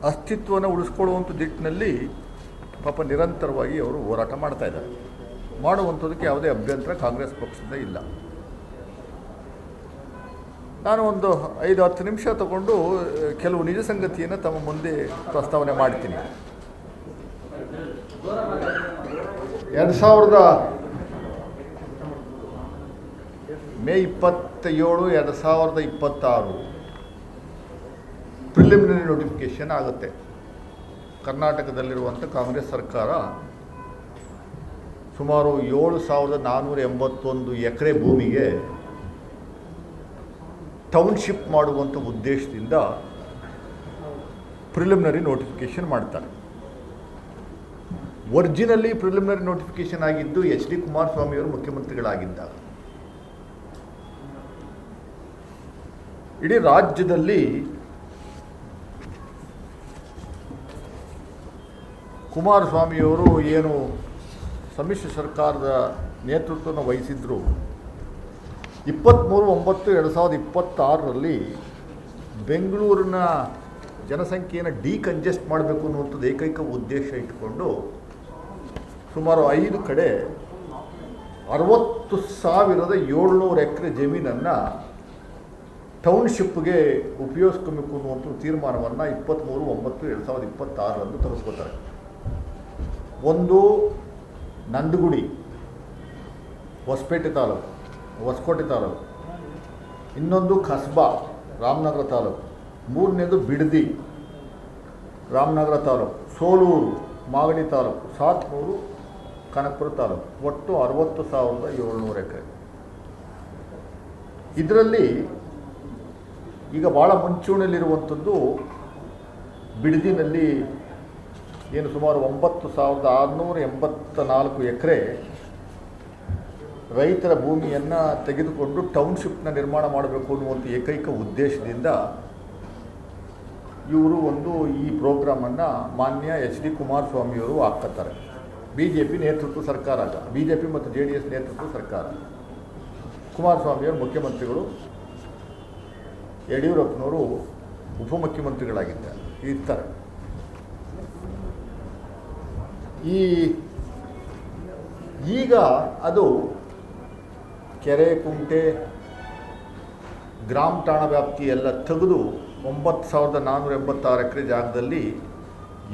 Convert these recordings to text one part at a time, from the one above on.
ಅಸ್ತಿತ್ವವನ್ನು ಉಳಿಸ್ಕೊಳ್ಳುವಂಥ ದಿಟ್ಟಿನಲ್ಲಿ ಪಾಪ ನಿರಂತರವಾಗಿ ಅವರು ಹೋರಾಟ ಮಾಡ್ತಾ ಇದ್ದಾರೆ. ಮಾಡುವಂಥದ್ದಕ್ಕೆ ಯಾವುದೇ ಅಭ್ಯಂತರ ಕಾಂಗ್ರೆಸ್ ಪಕ್ಷದಿಂದ ಇಲ್ಲ. ನಾನು ಒಂದು 5-10 ನಿಮಿಷ ತಗೊಂಡು ಕೆಲವು ನಿಜ ಸಂಗತಿಯನ್ನು ತಮ್ಮ ಮುಂದೆ ಪ್ರಸ್ತಾವನೆ ಮಾಡ್ತೀನಿ. 2000 ಮೇ 27, 2026 ಪ್ರಿಲಿಮಿನರಿ ನೋಟಿಫಿಕೇಷನ್ ಆಗುತ್ತೆ. ಕರ್ನಾಟಕದಲ್ಲಿರುವಂಥ ಕಾಂಗ್ರೆಸ್ ಸರ್ಕಾರ ಸುಮಾರು 7481 ಎಕರೆ ಭೂಮಿಗೆ ಟೌನ್ಶಿಪ್ ಮಾಡುವಂಥ ಉದ್ದೇಶದಿಂದ ಪ್ರಿಲಿಮಿನರಿ ನೋಟಿಫಿಕೇಷನ್ ಮಾಡ್ತಾರೆ. ಒರಿಜಿನಲಿ ಪ್ರಿಲಿಮಿನರಿ ನೋಟಿಫಿಕೇಷನ್ ಆಗಿದ್ದು HD ಕುಮಾರಸ್ವಾಮಿಯವರು ಮುಖ್ಯಮಂತ್ರಿಗಳಾಗಿದ್ದಾಗ. ಇಡೀ ರಾಜ್ಯದಲ್ಲಿ ಕುಮಾರಸ್ವಾಮಿಯವರು ಏನು ಸಮ್ಮಿಶ್ರ ಸರ್ಕಾರದ ನೇತೃತ್ವವನ್ನು ವಹಿಸಿದ್ರು, 23/9/2026 ಬೆಂಗಳೂರಿನ ಜನಸಂಖ್ಯೆಯನ್ನು ಡಿಕಂಜೆಸ್ಟ್ ಮಾಡಬೇಕು ಅನ್ನುವಂಥದ್ದು ಏಕೈಕ ಉದ್ದೇಶ ಇಟ್ಟುಕೊಂಡು ಸುಮಾರು 5 ಕಡೆ 60,700 ಎಕರೆ ಜಮೀನನ್ನು ಟೌನ್ಶಿಪ್ಗೆ ಉಪಯೋಗಿಸ್ಕೊಬೇಕು ಅನ್ನುವಂಥ ತೀರ್ಮಾನವನ್ನು 23/9/2026 ತೆಗೆದುಕೊತಾರೆ. ಒಂದು ನಂದಗುಡಿ, ಹೊಸಪೇಟೆ ತಾಲೂಕು, ಹೊಸಕೋಟೆ ತಾಲೂಕು, ಇನ್ನೊಂದು ಕಸ್ಬಾ, ರಾಮನಗರ ತಾಲೂಕು, ಮೂರನೇದು ಬಿಡದಿ, ರಾಮನಗರ ತಾಲೂಕು, ಸೋಲೂರು, ಮಾಗಡಿ ತಾಲೂಕು, ಸಾತ್ನೂರು, ಕನಕಪುರ ತಾಲೂಕು, ಒಟ್ಟು 60,700 ಎಕರೆ. ಇದರಲ್ಲಿ ಈಗ ಭಾಳ ಮುಂಚೂಣಿಯಲ್ಲಿರುವಂಥದ್ದು ಬಿಡದಿನಲ್ಲಿ ಏನು ಸುಮಾರು 9,684 ಎಕರೆ ರೈತರ ಭೂಮಿಯನ್ನು ತೆಗೆದುಕೊಂಡು ಟೌನ್ಶಿಪ್ನ ನಿರ್ಮಾಣ ಮಾಡಬೇಕು ಅನ್ನುವಂಥ ಏಕೈಕ ಉದ್ದೇಶದಿಂದ ಇವರು ಈ ಪ್ರೋಗ್ರಾಮನ್ನು ಮಾನ್ಯ HD ಕುಮಾರಸ್ವಾಮಿಯವರು ಹಾಕ್ತಾರೆ. BJP ನೇತೃತ್ವ ಸರ್ಕಾರ, BJP ಮತ್ತು JDS ನೇತೃತ್ವ ಸರ್ಕಾರ. ಕುಮಾರಸ್ವಾಮಿಯವರು ಮುಖ್ಯಮಂತ್ರಿಗಳು, ಯಡಿಯೂರಪ್ಪನವರು ಇರ್ತಾರೆ. ಈಗ ಅದು ಕೆರೆ, ಕುಂಟೆ, ಗ್ರಾಮ ಠಾಣಾ ವ್ಯಾಪ್ತಿ ಎಲ್ಲ ತೆಗೆದು 9,486 ಎಕರೆ ಜಾಗದಲ್ಲಿ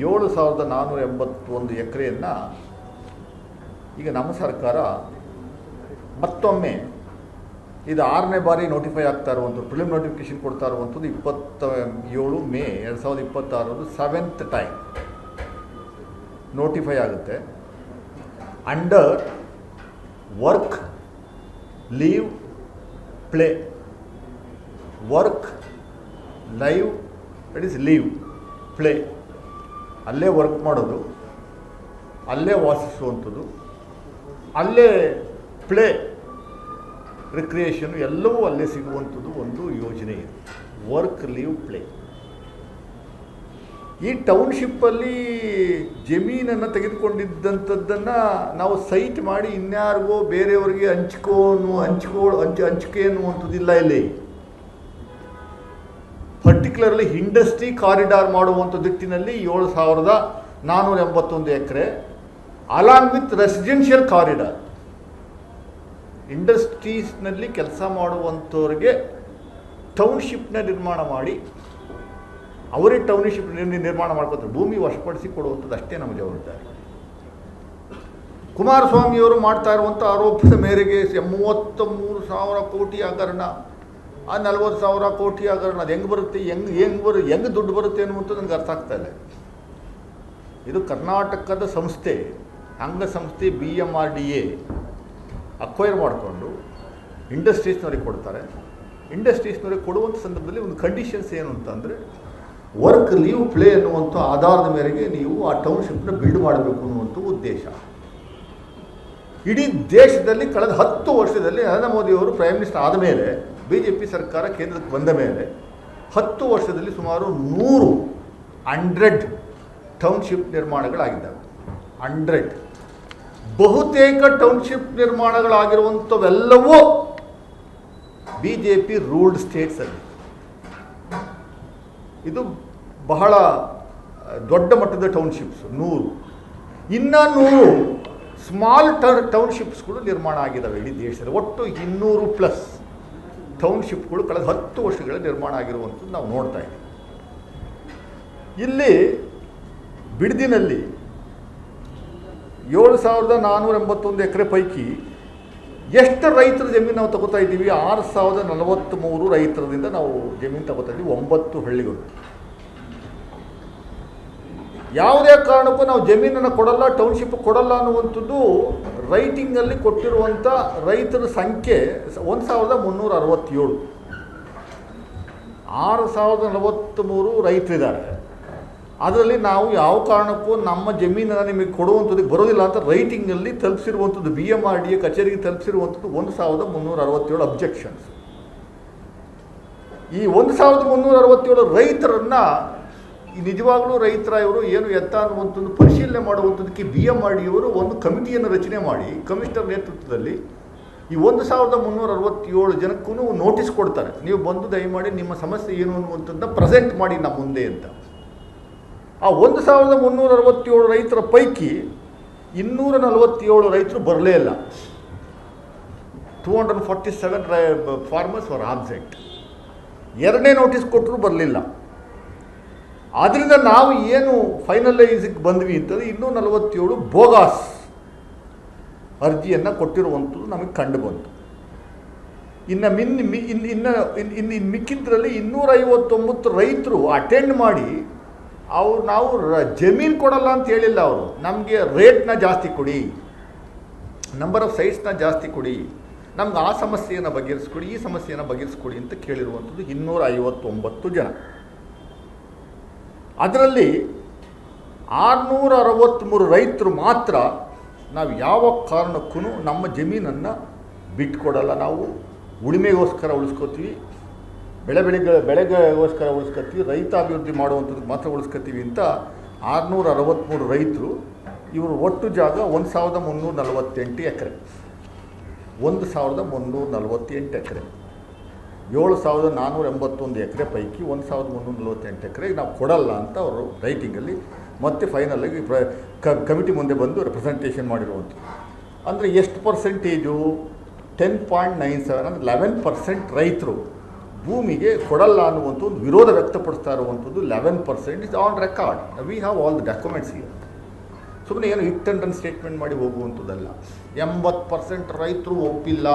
7,481 ಎಕರೆಯನ್ನು ಈಗ ನಮ್ಮ ಸರ್ಕಾರ ಮತ್ತೊಮ್ಮೆ ಇದು 6ನೇ ಬಾರಿ ನೋಟಿಫೈ ಆಗ್ತಾ ಇರುವಂಥದ್ದು, ಪ್ರಿಲಿಮ್ ನೋಟಿಫಿಕೇಷನ್ ಕೊಡ್ತಾ ಇರುವಂಥದ್ದು 27 ಮೇ 2026 7th ಟೈಮ್ ನೋಟಿಫೈ ಆಗುತ್ತೆ. Under work, leave, play. Work, live, that is leave, play. ಅಲ್ಲೇ ವರ್ಕ್ ಮಾಡೋದು, ಅಲ್ಲೇ ವಾಸಿಸುವಂಥದ್ದು, ಅಲ್ಲೇ ಪ್ಲೇ, ರಿಕ್ರಿಯೇಷನು ಎಲ್ಲವೂ ಅಲ್ಲೇ ಸಿಗುವಂಥದ್ದು ಒಂದು ಯೋಜನೆ ಇದೆ. Work, leave, play. ಈ ಟೌನ್ಶಿಪ್ಪಲ್ಲಿ ಜಮೀನನ್ನು ತೆಗೆದುಕೊಂಡಿದ್ದಂಥದ್ದನ್ನು ನಾವು ಸೈಟ್ ಮಾಡಿ ಇನ್ಯಾರಿಗೋ ಬೇರೆಯವರಿಗೆ ಹಂಚಿಕೆ ಅನ್ನುವಂಥದ್ದಿಲ್ಲ. ಇಲ್ಲಿ ಪರ್ಟಿಕ್ಯುಲರ್ಲಿ ಇಂಡಸ್ಟ್ರಿ ಕಾರಿಡಾರ್ ಮಾಡುವಂಥ ದಿಟ್ಟಿನಲ್ಲಿ 7,481 ಎಕರೆ ಅಲಾಂಗ್ ವಿತ್ ರೆಸಿಡೆನ್ಷಿಯಲ್ ಕಾರಿಡಾರ್. ಇಂಡಸ್ಟ್ರೀಸ್ನಲ್ಲಿ ಕೆಲಸ ಮಾಡುವಂಥವ್ರಿಗೆ ಟೌನ್ಶಿಪ್ನ ನಿರ್ಮಾಣ ಮಾಡಿ ಅವರೇ ಟೌನ್ಶಿಪ್ ನಿರ್ಮಾಣ ಮಾಡ್ಕೊತಾರೆ. ಭೂಮಿ ವಶಪಡಿಸಿ ಕೊಡುವಂಥದ್ದು ಅಷ್ಟೇ ನಮ್ಮ ಜವಾಬ್ದಾರಿ. ಕುಮಾರಸ್ವಾಮಿಯವರು ಮಾಡ್ತಾ ಇರುವಂಥ ಆರೋಪದ ಮೇರೆಗೆ 33,000 ಕೋಟಿ ಹಗರಣ, ಆ 40,000 ಕೋಟಿ ಹಗರಣ ಅದು ಹೆಂಗೆ ಬರುತ್ತೆ, ಹೆಂಗೆ ದುಡ್ಡು ಬರುತ್ತೆ ಅನ್ನುವಂಥದ್ದು ನನಗೆ ಅರ್ಥ ಆಗ್ತಾ ಇಲ್ಲ. ಇದು ಕರ್ನಾಟಕದ ಸಂಸ್ಥೆ, ಅಂಗಸಂಸ್ಥೆ BMRDA ಅಕ್ವೈರ್ ಮಾಡಿಕೊಂಡು ಇಂಡಸ್ಟ್ರೀಸ್ನವ್ರಿಗೆ ಕೊಡ್ತಾರೆ. ಇಂಡಸ್ಟ್ರೀಸ್ನವ್ರಿಗೆ ಕೊಡುವಂಥ ಸಂದರ್ಭದಲ್ಲಿ ಒಂದು ಕಂಡೀಷನ್ಸ್ ಏನು ಅಂತಂದರೆ ವರ್ಕ್, ಲೀವ್, ಪ್ಲೇ ಅನ್ನುವಂಥ ಆಧಾರದ ಮೇರೆಗೆ ನೀವು ಆ ಟೌನ್ಶಿಪ್ನ ಬಿಲ್ಡ್ ಮಾಡಬೇಕು ಅನ್ನುವಂಥ ಉದ್ದೇಶ. ಇಡೀ ದೇಶದಲ್ಲಿ ಕಳೆದ 10 ವರ್ಷದಲ್ಲಿ ನರೇಂದ್ರ ಮೋದಿಯವರು ಪ್ರೈಮ್ ಮಿನಿಸ್ಟರ್ ಆದ ಮೇಲೆ, BJP ಸರ್ಕಾರ ಕೇಂದ್ರಕ್ಕೆ ಬಂದ ಮೇಲೆ 10 ವರ್ಷದಲ್ಲಿ ಸುಮಾರು 100 ಟೌನ್ಶಿಪ್ ನಿರ್ಮಾಣಗಳಾಗಿದ್ದಾವೆ. 100 ಬಹುತೇಕ ಟೌನ್ಶಿಪ್ ನಿರ್ಮಾಣಗಳಾಗಿರುವಂಥವೆಲ್ಲವೂ BJP ರೂಲ್ಡ್ ಸ್ಟೇಟ್ಸಲ್ಲಿ. ಇದು ಬಹಳ ದೊಡ್ಡ ಮಟ್ಟದ ಟೌನ್ಶಿಪ್ಸ್ 100, ಇನ್ನೂ 100 ಸ್ಮಾಲ್ ಟೌನ್ಶಿಪ್ಸ್ಗಳು ನಿರ್ಮಾಣ ಆಗಿದ್ದಾವೆ ಇಡೀ ದೇಶದಲ್ಲಿ. ಒಟ್ಟು 200+ ಟೌನ್ಶಿಪ್ಗಳು ಕಳೆದ 10 ವರ್ಷಗಳ ನಿರ್ಮಾಣ ಆಗಿರುವಂಥದ್ದು ನಾವು ನೋಡ್ತಾ ಇದ್ದೀವಿ. ಇಲ್ಲಿ ಬಿಡದಿನಲ್ಲಿ 7,481 ಎಕರೆ ಪೈಕಿ ಎಷ್ಟು ರೈತರ ಜಮೀನು ನಾವು ತಗೋತಾ ಇದ್ದೀವಿ? 6,043 ರೈತರದಿಂದ ನಾವು ಜಮೀನು ತಗೋತಾ ಇದ್ದೀವಿ. 9 ಹಳ್ಳಿಗಳು. ಯಾವುದೇ ಕಾರಣಕ್ಕೂ ನಾವು ಜಮೀನನ್ನು ಕೊಡಲ್ಲ, ಟೌನ್ಶಿಪ್ ಕೊಡಲ್ಲ ಅನ್ನುವಂಥದ್ದು ರೈಟಿಂಗಲ್ಲಿ ಕೊಟ್ಟಿರುವಂಥ ರೈತರ ಸಂಖ್ಯೆ 1,367. 6,043 ರೈತರಿದ್ದಾರೆ. ಅದರಲ್ಲಿ ನಾವು ಯಾವ ಕಾರಣಕ್ಕೂ ನಮ್ಮ ಜಮೀನನ್ನು ನಿಮಗೆ ಕೊಡುವಂಥದ್ದಕ್ಕೆ ಬರೋದಿಲ್ಲ ಅಂತ ರೈಟಿಂಗಲ್ಲಿ ತಲುಪಿಸಿರುವಂಥದ್ದು, BMRDA ಕಚೇರಿಗೆ ತಲುಪಿಸಿರುವಂಥದ್ದು 1,367 ಅಬ್ಜೆಕ್ಷನ್ಸ್. ಈ 1,367 ರೈತರನ್ನು ನಿಜವಾಗಲೂ ರೈತರ ಇವರು ಏನು ಎತ್ತ ಅನ್ನುವಂಥದ್ದು ಪರಿಶೀಲನೆ ಮಾಡುವಂಥದ್ದಕ್ಕೆ BMRDಯವರು ಒಂದು ಕಮಿಟಿಯನ್ನು ರಚನೆ ಮಾಡಿ ಕಮಿಷನರ್ ನೇತೃತ್ವದಲ್ಲಿ ಈ 1,367 ಜನಕ್ಕೂ ನೋಟಿಸ್ ಕೊಡ್ತಾರೆ. ನೀವು ಬಂದು ದಯಮಾಡಿ ನಿಮ್ಮ ಸಮಸ್ಯೆ ಏನು ಅನ್ನುವಂಥದ್ದನ್ನ ಪ್ರೆಸೆಂಟ್ ಮಾಡಿ ನಮ್ಮ ಮುಂದೆ ಅಂತ. ಆ 1,367 ರೈತರ ಪೈಕಿ 247 ರೈತರು ಬರಲೇ ಇಲ್ಲ. 247 ಫಾರ್ಮರ್ಸ್ ವರ್ ಆಬ್ಸೆಂಟ್. ಎರಡನೇ ನೋಟಿಸ್ ಕೊಟ್ಟರು ಬರಲಿಲ್ಲ. ಆದ್ದರಿಂದ ನಾವು ಏನು ಫೈನಲೈಸಿಗೆ ಬಂದ್ವಿ ಅಂತಂದರೆ 247 ಬೋಗಾಸ್ ಅರ್ಜಿಯನ್ನು ಕೊಟ್ಟಿರುವಂಥದ್ದು ನಮಗೆ ಕಂಡು ಬಂತು. ಇನ್ನು ಮಿಕ್ಕಿದ್ರಲ್ಲಿ 259 ರೈತರು ಅಟೆಂಡ್ ಮಾಡಿ ನಾವು ಜಮೀನು ಕೊಡಲ್ಲ ಅಂತ ಹೇಳಿಲ್ಲ. ಅವರು ನಮಗೆ ರೇಟ್ನ ಜಾಸ್ತಿ ಕೊಡಿ, ನಂಬರ್ ಆಫ್ ಸೈಟ್ಸ್ನ ಜಾಸ್ತಿ ಕೊಡಿ, ನಮ್ಗೆ ಆ ಸಮಸ್ಯೆಯನ್ನು ಬಗೆಹರಿಸ್ಕೊಡಿ, ಈ ಸಮಸ್ಯೆಯನ್ನು ಬಗೆಹರಿಸ್ಕೊಡಿ ಅಂತ ಕೇಳಿರುವಂಥದ್ದು 259 ಜನ. ಅದರಲ್ಲಿ 663 ರೈತರು ಮಾತ್ರ ನಾವು ಯಾವ ಕಾರಣಕ್ಕೂ ನಮ್ಮ ಜಮೀನನ್ನು ಬಿಟ್ಕೊಡಲ್ಲ, ನಾವು ಉಳಿಮೆಗೋಸ್ಕರ ಉಳಿಸ್ಕೋತೀವಿ, ಬೆಳೆಗೋಸ್ಕರ ಉಳಿಸ್ಕೊತೀವಿ, ರೈತ ಅಭಿವೃದ್ಧಿ ಮಾಡುವಂಥದ್ದಕ್ಕೆ ಮಾತ್ರ ಉಳಿಸ್ಕೊತೀವಿ ಅಂತ 663 ರೈತರು. ಇವರು ಒಟ್ಟು ಜಾಗ 1,348 ಎಕರೆ. 1,348 ಎಕರೆ. 7,481 ಎಕರೆ ಪೈಕಿ 1,348 ಎಕರೆಗೆ ನಾವು ಕೊಡಲ್ಲ ಅಂತ ಅವರು ರೈಟಿಂಗಲ್ಲಿ ಮತ್ತೆ ಫೈನಲಾಗಿ ಕಮಿಟಿ ಮುಂದೆ ಬಂದು ರೆಪ್ರೆಸೆಂಟೇಷನ್ ಮಾಡಿರುವಂಥದ್ದು. ಅಂದರೆ ಎಷ್ಟು ಪರ್ಸೆಂಟೇಜು? 10.97 ಅಂದರೆ 11% ರೈತರು ಭೂಮಿಗೆ ಕೊಡಲ್ಲ ಅನ್ನುವಂಥ ಒಂದು ವಿರೋಧ ವ್ಯಕ್ತಪಡಿಸ್ತಾ ಇರುವಂಥದ್ದು. 11% is on record. We have all the documents here. ಸುಮ್ಮನೆ ಏನು ಇಟ್ಟಂಟನ್ ಸ್ಟೇಟ್ಮೆಂಟ್ ಮಾಡಿ ಹೋಗುವಂಥದ್ದಲ್ಲ. 80% ರೈತರು ಒಪ್ಪಿಲ್ಲ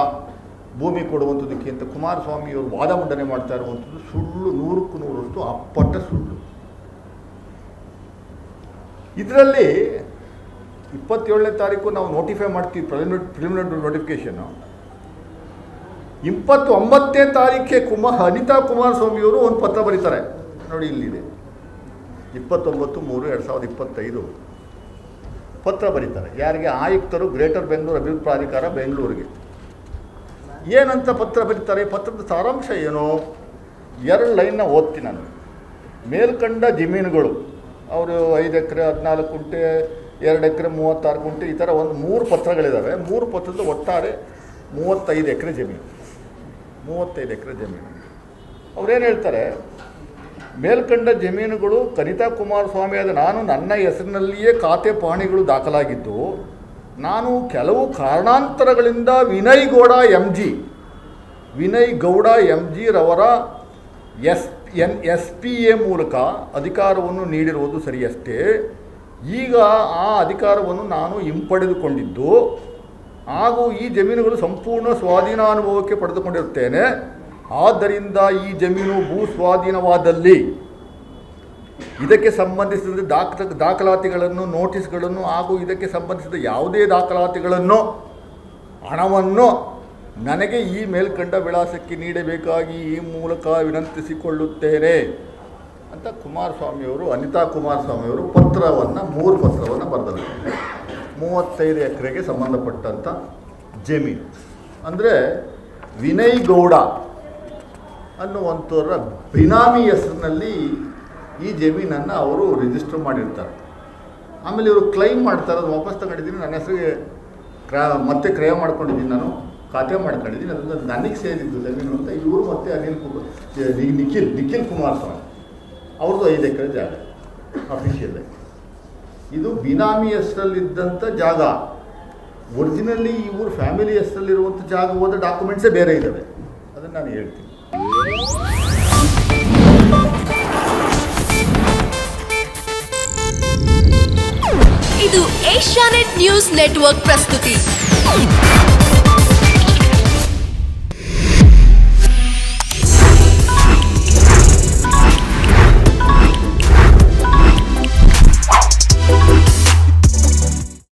ಭೂಮಿ ಕೊಡುವಂಥದ್ದಕ್ಕೆ ಅಂತ ಕುಮಾರಸ್ವಾಮಿಯವರು ವಾದ ಮಂಡನೆ ಮಾಡ್ತಾ ಇರುವಂಥದ್ದು ಸುಳ್ಳು, 100ಕ್ಕೆ 100ರಷ್ಟು ಅಪ್ಪಟ್ಟ ಸುಳ್ಳು. ಇದರಲ್ಲಿ 27ನೇ ತಾರೀಕು ನಾವು ನೋಟಿಫೈ ಮಾಡ್ತೀವಿ, ಪ್ರಿಲಿಮಿನರಿ ನೋಟಿಫಿಕೇಷನ್ನು. 29ನೇ ತಾರೀಖೆ ಅನಿತಾ ಕುಮಾರಸ್ವಾಮಿಯವರು ಒಂದು ಪತ್ರ ಬರೀತಾರೆ ನೋಡಿ, ಇಲ್ಲಿದೆ 29/3/2025 ಪತ್ರ ಬರೀತಾರೆ. ಯಾರಿಗೆ? ಆಯುಕ್ತರು, ಗ್ರೇಟರ್ ಬೆಂಗಳೂರು ಅಭಿವೃದ್ಧಿ ಪ್ರಾಧಿಕಾರ ಬೆಂಗಳೂರಿಗೆ. ಏನಂತ ಪತ್ರ ಬರೀತಾರೆ? ಪತ್ರದ ಸಾರಾಂಶ ಏನು? 2 ಲೈನ್ನ ಓದ್ತೀನಿ ನಾನು. ಮೇಲ್ಕಂಡ ಜಮೀನುಗಳು, ಅವರು 5 ಎಕರೆ 14 ಗುಂಟೆ, 2 ಎಕರೆ 36 ಗುಂಟೆ, ಈ ಥರ ಒಂದು 3 ಪತ್ರಗಳಿದ್ದಾವೆ. 3 ಪತ್ರದ ಒಟ್ಟಾರೆ 35 ಎಕರೆ ಜಮೀನು. 35 ಎಕರೆ ಜಮೀನು. ಅವರೇನು ಹೇಳ್ತಾರೆ? ಮೇಲ್ಕಂಡ ಜಮೀನುಗಳು ಅನಿತಾ ಕುಮಾರಸ್ವಾಮಿಯಾದ ನಾನು ನನ್ನ ಹೆಸರಿನಲ್ಲಿಯೇ ಖಾತೆ ಪಹಣಿಗಳು ದಾಖಲಾಗಿದ್ದು, ನಾನು ಕೆಲವು ಕಾರಣಾಂತರಗಳಿಂದ ವಿನಯ್ ಗೌಡ ಎಂ ಜಿ ರವರ SPA ಮೂಲಕ ಅಧಿಕಾರವನ್ನು ನೀಡಿರುವುದು ಸರಿಯಷ್ಟೇ. ಈಗ ಆ ಅಧಿಕಾರವನ್ನು ನಾನು ಹಿಂಪಡೆದುಕೊಂಡಿದ್ದು ಹಾಗೂ ಈ ಜಮೀನುಗಳು ಸಂಪೂರ್ಣ ಸ್ವಾಧೀನಾನುಭವಕ್ಕೆ ಪಡೆದುಕೊಂಡಿರುತ್ತೇನೆ. ಆದ್ದರಿಂದ ಈ ಜಮೀನು ಭೂ ಸ್ವಾಧೀನವಾದಲ್ಲಿ ಇದಕ್ಕೆ ಸಂಬಂಧಿಸಿದ ದಾಖಲಾತಿಗಳನ್ನು, ನೋಟಿಸ್ಗಳನ್ನು ಹಾಗೂ ಇದಕ್ಕೆ ಸಂಬಂಧಿಸಿದ ಯಾವುದೇ ದಾಖಲಾತಿಗಳನ್ನು, ಹಣವನ್ನು ನನಗೆ ಈ ಮೇಲ್ಕಂಡ ವಿಳಾಸಕ್ಕೆ ನೀಡಬೇಕಾಗಿ ಈ ಮೂಲಕ ವಿನಂತಿಸಿಕೊಳ್ಳುತ್ತೇನೆ ಅಂತ ಕುಮಾರಸ್ವಾಮಿಯವರು, ಅನಿತಾ ಕುಮಾರಸ್ವಾಮಿಯವರು 3 ಪತ್ರವನ್ನು ಬರೆದರು. 35 ಎಕರೆಗೆ ಸಂಬಂಧಪಟ್ಟಂಥ ಜಮೀನು. ಅಂದರೆ ವಿನಯ್ ಗೌಡ ಅನ್ನುವಂಥವರ ಬಿನಾಮಿ ಹೆಸರಿನಲ್ಲಿ ಈ ಜಮೀನನ್ನು ಅವರು ರಿಜಿಸ್ಟರ್ ಮಾಡಿರ್ತಾರೆ. ಆಮೇಲೆ ಇವರು ಕ್ಲೈಮ್ ಮಾಡ್ತಾರೆ, ಅದು ವಾಪಸ್ ತಗೊಂಡಿದ್ದೀನಿ, ನನ್ನ ಹೆಸರಿಗೆ ಮತ್ತೆ ಕ್ರಯ ಮಾಡ್ಕೊಂಡಿದ್ದೀನಿ, ನಾನು ಖಾತೆ ಮಾಡ್ಕೊಂಡಿದ್ದೀನಿ, ಅದರಿಂದ ನನಗೆ ಸೇರಿದ್ದು ಜಮೀನು ಅಂತ ಇವರು ಮತ್ತು ನಿಖಿಲ್ ಕುಮಾರಸ್ವಾಮಿ ಅವ್ರದ್ದು 5 ಎಕರೆ ಜಾಗ. ಅಫಿಷಿಯಲ್ ಆಗಿ. ಇದು ಬಿನಾಮಿ ಹೆಸರಲ್ಲಿದ್ದಂಥ ಜಾಗ. ಒರಿಜಿನಲಿ ಇವ್ರ ಫ್ಯಾಮಿಲಿ ಹೆಸರಲ್ಲಿರುವಂಥ ಜಾಗ ಹೋದ ಡಾಕ್ಯುಮೆಂಟ್ಸೇ ಬೇರೆ ಇದ್ದಾವೆ. ಅದನ್ನು ನಾನು ಹೇಳ್ತೀನಿ. ಇದು ಏಷ್ಯಾನೆಟ್ ನ್ಯೂಸ್ ನೆಟ್ವರ್ಕ್ ಪ್ರಸ್ತುತಿ.